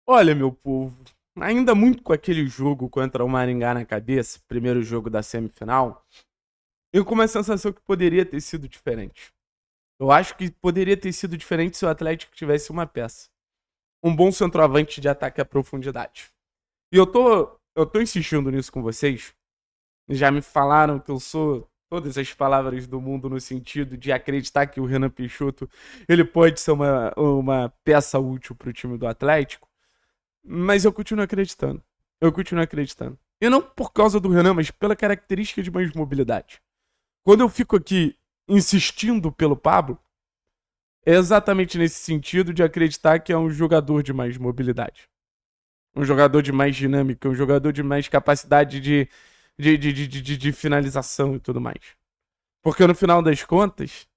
Olha, meu povo, ainda muito com aquele jogo contra o Maringá na cabeça, primeiro jogo da semifinal, eu com uma sensação que poderia ter sido diferente. Eu acho que poderia ter sido diferente se o Atlético tivesse uma peça. Um bom centroavante de ataque à profundidade. E eu tô insistindo nisso com vocês. Já me falaram que eu sou todas as palavras do mundo no sentido de acreditar que o Renan Peixoto ele pode ser uma peça útil para o time do Atlético. Mas eu continuo acreditando. Eu continuo acreditando. E não por causa do Renan, mas pela característica de mais mobilidade. Quando eu fico aqui insistindo pelo Pablo, é exatamente nesse sentido de acreditar que é um jogador de mais mobilidade. Um jogador de mais dinâmica, um jogador de mais capacidade de finalização e tudo mais. Porque no final das contas,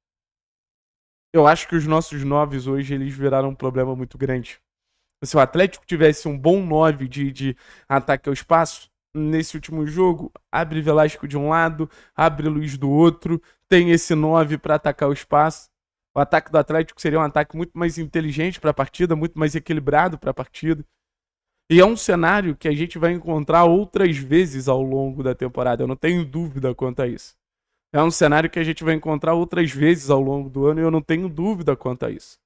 eu acho que os nossos noves hoje eles viraram um problema muito grande. Se o Atlético tivesse um bom 9 de ataque ao espaço, nesse último jogo, abre Velasco de um lado, abre Luiz do outro, tem esse 9 para atacar o espaço. O ataque do Atlético seria um ataque muito mais inteligente para a partida, muito mais equilibrado para a partida. E é um cenário que a gente vai encontrar outras vezes ao longo da temporada, eu não tenho dúvida quanto a isso. É um cenário que a gente vai encontrar outras vezes ao longo do ano e eu não tenho dúvida quanto a isso.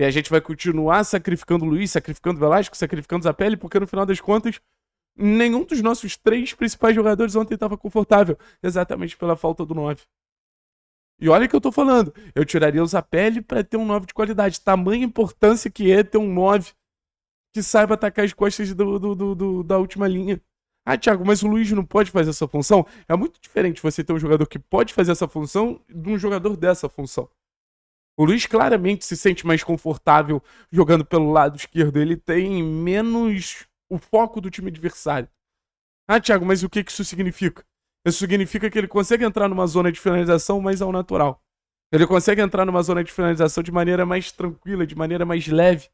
E a gente vai continuar sacrificando o Luiz, sacrificando o Velasco, sacrificando o Zapelli, porque no final das contas, nenhum dos nossos três principais jogadores ontem estava confortável, exatamente pela falta do 9. E olha que eu tô falando, eu tiraria o Zapelli para ter um 9 de qualidade. Tamanha importância que é ter um 9 que saiba atacar as costas da última linha. Ah, Thiago, mas o Luiz não pode fazer essa função? É muito diferente você ter um jogador que pode fazer essa função de um jogador dessa função. O Luiz claramente se sente mais confortável jogando pelo lado esquerdo. Ele tem menos o foco do time adversário. Ah, Thiago, mas o que isso significa? Isso significa que ele consegue entrar numa zona de finalização mais ao natural. Ele consegue entrar numa zona de finalização de maneira mais tranquila, de maneira mais leve.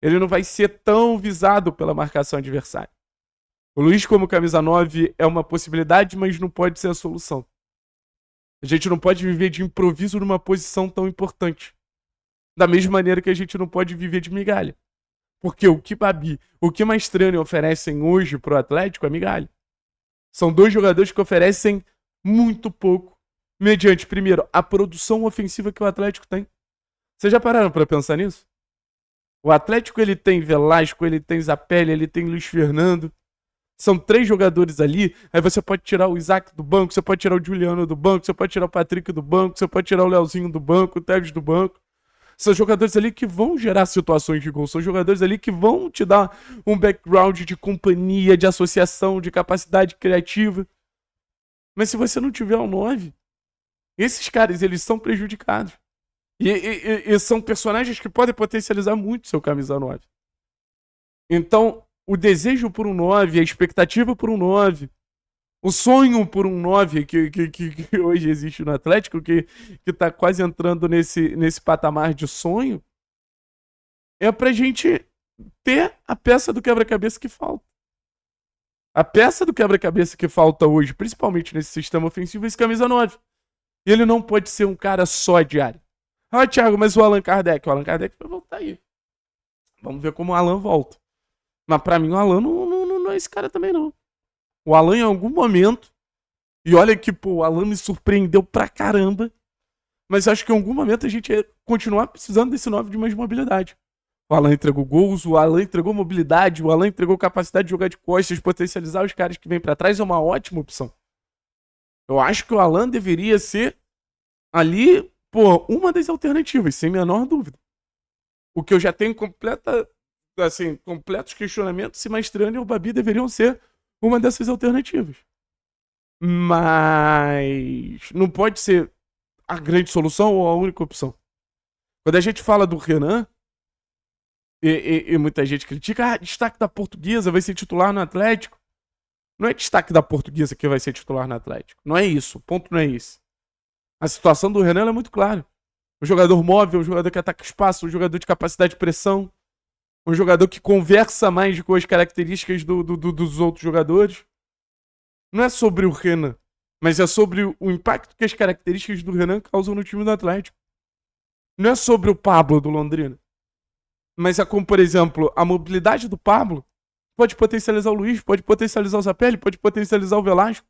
Ele não vai ser tão visado pela marcação adversária. O Luiz, como camisa 9, é uma possibilidade, mas não pode ser a solução. A gente não pode viver de improviso numa posição tão importante. Da mesma maneira que a gente não pode viver de migalha. Porque o que Babi, o que Mastrani oferecem hoje pro Atlético é migalha. São dois jogadores que oferecem muito pouco, mediante, primeiro, a produção ofensiva que o Atlético tem. Vocês já pararam para pensar nisso? O Atlético ele tem Velasco, ele tem Zapelli, ele tem Luiz Fernando. São três jogadores ali. Aí você pode tirar o Isaac do banco, você pode tirar o Juliano do banco, você pode tirar o Patrick do banco, você pode tirar o Leozinho do banco, o Tevez do banco. São jogadores ali que vão gerar situações de gol. São jogadores ali que vão te dar um background de companhia, de associação, de capacidade criativa. Mas se você não tiver um 9, esses caras, eles são prejudicados. E são personagens que podem potencializar muito seu camisa 9. Então, o desejo por um 9, a expectativa por um 9, o sonho por um 9 que hoje existe no Atlético, que tá quase entrando nesse patamar de sonho, é pra gente ter a peça do quebra-cabeça que falta. A peça do quebra-cabeça que falta hoje, principalmente nesse sistema ofensivo, é esse camisa 9. Ele não pode ser um cara só de área. Ah, Thiago, mas o Allan Kardec vai voltar aí. Vamos ver como o Allan volta. Mas pra mim o Allan não é esse cara também, não. O Allan em algum momento, e olha que, pô, o Allan me surpreendeu pra caramba, mas acho que em algum momento a gente ia continuar precisando desse 9 de mais mobilidade. O Allan entregou gols, o Allan entregou mobilidade, o Allan entregou capacidade de jogar de costas, potencializar os caras que vêm pra trás, é uma ótima opção. Eu acho que o Allan deveria ser ali, pô, uma das alternativas, sem menor dúvida. O que eu já tenho completos questionamentos se Mastriani e o Babi deveriam ser uma dessas alternativas. Mas não pode ser a grande solução ou a única opção. Quando a gente fala do Renan, e muita gente critica, destaque da Portuguesa, vai ser titular no Atlético. Não é destaque da Portuguesa que vai ser titular no Atlético. Não é isso, o ponto não é esse. A situação do Renan é muito clara. Um jogador móvel, um jogador que ataca espaço, um jogador de capacidade de pressão, um jogador que conversa mais com as características dos outros jogadores. Não é sobre o Renan, mas é sobre o impacto que as características do Renan causam no time do Atlético. Não é sobre o Pablo do Londrina. Mas é como, por exemplo, a mobilidade do Pablo pode potencializar o Luiz, pode potencializar o Zapelli, pode potencializar o Velasco.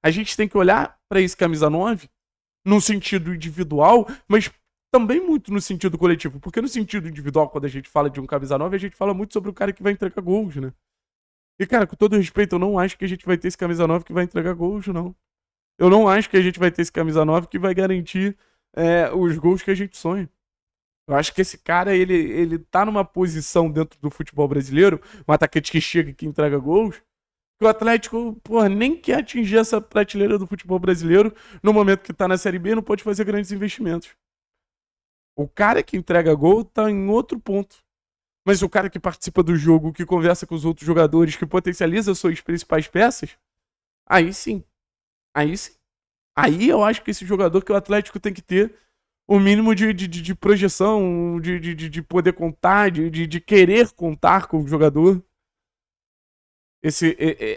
A gente tem que olhar para esse camisa 9 no sentido individual, mas também muito no sentido coletivo. Porque no sentido individual, quando a gente fala de um camisa 9, a gente fala muito sobre o cara que vai entregar gols, né? E, cara, com todo respeito, eu não acho que a gente vai ter esse camisa 9 que vai entregar gols, não. Eu não acho que a gente vai ter esse camisa 9 que vai garantir os gols que a gente sonha. Eu acho que esse cara, ele tá numa posição dentro do futebol brasileiro, um atacante que chega e que entrega gols, que o Atlético, porra, nem quer atingir essa prateleira do futebol brasileiro no momento que tá na Série B, não pode fazer grandes investimentos. O cara que entrega gol tá em outro ponto. Mas o cara que participa do jogo, que conversa com os outros jogadores, que potencializa suas principais peças, aí sim. Aí sim. Aí eu acho que esse jogador que o Atlético tem que ter o mínimo de projeção, de poder contar, de querer contar com o jogador.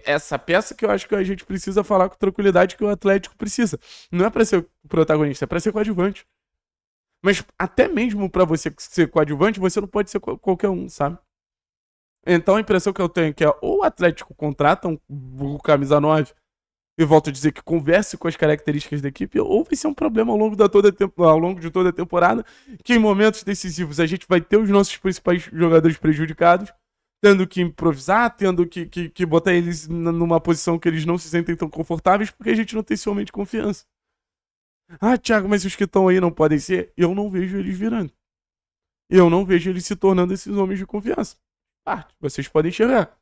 Essa peça que eu acho que a gente precisa falar com tranquilidade que o Atlético precisa. Não é pra ser o protagonista, é pra ser coadjuvante. Mas até mesmo pra você ser coadjuvante, você não pode ser qualquer um, sabe? Então a impressão que eu tenho é que ou o Atlético contrata um camisa 9 e volto a dizer que converse com as características da equipe, ou vai ser um problema ao longo de toda a temporada, que em momentos decisivos a gente vai ter os nossos principais jogadores prejudicados, tendo que improvisar, tendo que botar eles numa posição que eles não se sentem tão confortáveis, porque a gente não tem esse homem de confiança. Ah, Thiago, mas os que estão aí não podem ser? Eu não vejo eles virando. Eu não vejo eles se tornando esses homens de confiança. Ah, vocês podem enxergar.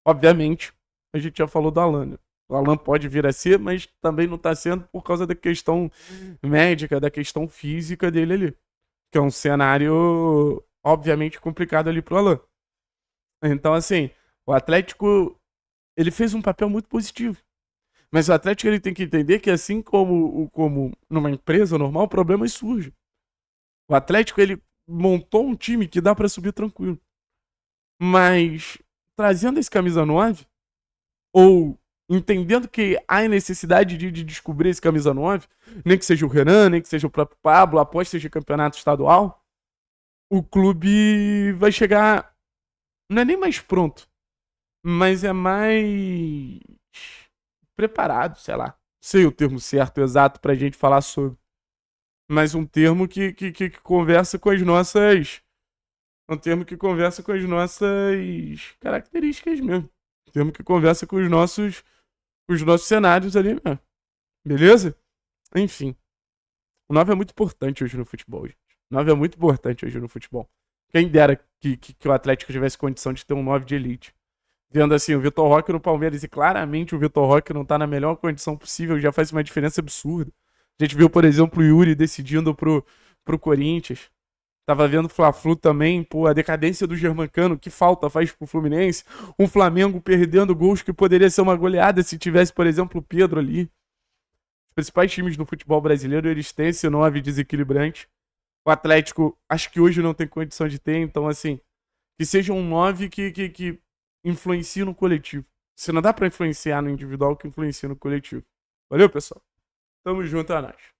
Obviamente, a gente já falou do Alan, né? O Alan pode vir a ser, mas também não está sendo por causa da questão médica, da questão física dele ali. Que é um cenário, obviamente, complicado ali pro Alan. Então, assim, o Atlético, ele fez um papel muito positivo. Mas o Atlético, ele tem que entender que, assim como numa empresa normal, problemas surgem. O Atlético, ele montou um time que dá para subir tranquilo. Mas, trazendo esse camisa 9, ou entendendo que há necessidade de descobrir esse camisa 9, nem que seja o Renan, nem que seja o próprio Pablo, após seja campeonato estadual, o clube vai chegar, não é nem mais pronto, mas é mais preparado, sei lá. Não sei o termo certo, exato, pra gente falar sobre. Mas um termo que conversa com as nossas. Um termo que conversa com as nossas características mesmo. Um termo que conversa com os nossos cenários ali mesmo. Beleza? Enfim. O 9 é muito importante hoje no futebol, gente. O 9 é muito importante hoje no futebol. Quem dera que o Atlético tivesse condição de ter um 9 de elite. Vendo assim, o Vitor Roque no Palmeiras, e claramente o Vitor Roque não tá na melhor condição possível, já faz uma diferença absurda. A gente viu, por exemplo, o Yuri decidindo pro Corinthians. Tava vendo o Fla-Flu também, pô, a decadência do Germancano, que falta faz pro Fluminense. Um Flamengo perdendo gols que poderia ser uma goleada se tivesse, por exemplo, o Pedro ali. Os principais times do futebol brasileiro, eles têm esse 9 desequilibrante. O Atlético, acho que hoje não tem condição de ter, então, assim, que seja um 9 que influencie no coletivo. Se não dá pra influenciar no individual, que influencia no coletivo. Valeu, pessoal? Tamo junto, é nóis.